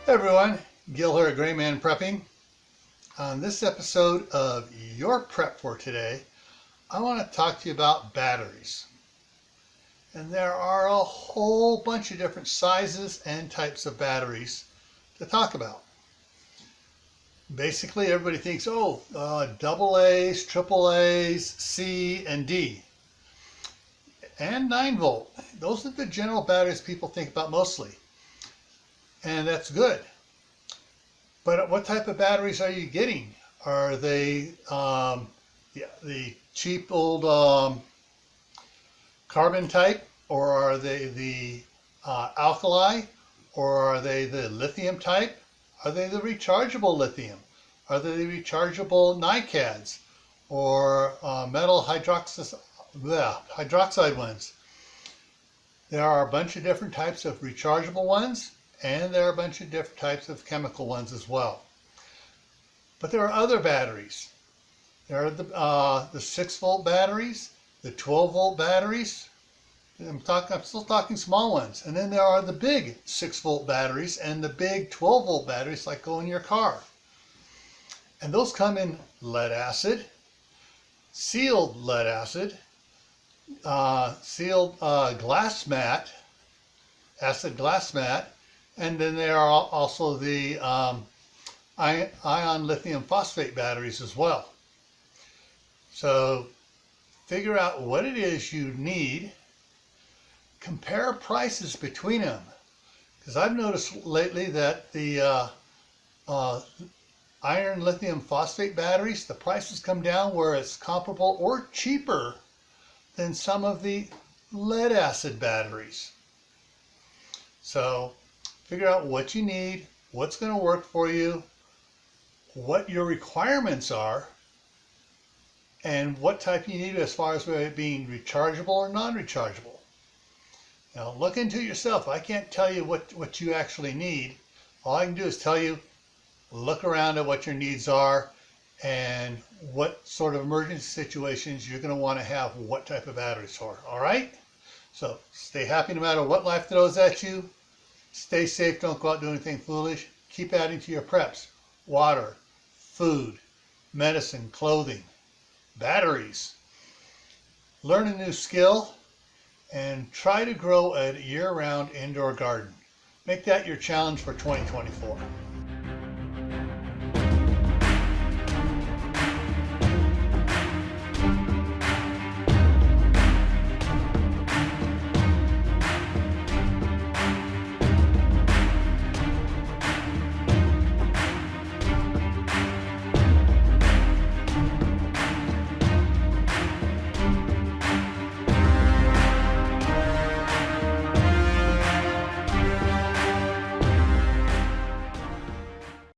Hey everyone, Gil here at graymanprepping. On this episode of Your Prep for Today, I want to talk to you about batteries. And there are a whole bunch of different sizes and types of batteries to talk about. Basically, everybody thinks, double A's, triple A's, C, and D. And 9 volt. Those are the general batteries people think about mostly. And that's good. But what type of batteries are you getting? Are they the cheap old carbon type, or are they the alkali, or are they the lithium type? Are they the rechargeable lithium? Are they the rechargeable NiCads, or metal hydroxide ones? There are a bunch of different types of rechargeable ones, and there are a bunch of different types of chemical ones as well. But there are other batteries. There are the 6 volt batteries, the 12 volt batteries. I'm still talking small ones. And then there are the big 6 volt batteries and the big 12 volt batteries like go in your car. And those come in lead acid, sealed lead acid, sealed glass mat, acid glass mat, and then there are also the ion lithium phosphate batteries as well. So figure out what it is you need, compare prices between them, because I've noticed lately that the iron lithium phosphate batteries, the prices come down where it's comparable or cheaper than some of the lead acid batteries. So figure out what you need, what's going to work for you, what your requirements are, and what type you need as far as it being rechargeable or non-rechargeable. Now look into it yourself. I can't tell you what you actually need. All I can do is tell you, look around at what your needs are and what sort of emergency situations you're going to want to have what type of batteries for. All right? So stay happy no matter what life throws at you. Stay safe. Don't go out doing anything foolish. Keep adding to your preps. Water, food, medicine, clothing, batteries. Learn a new skill and try to grow a year-round indoor garden. Make that your challenge for 2024.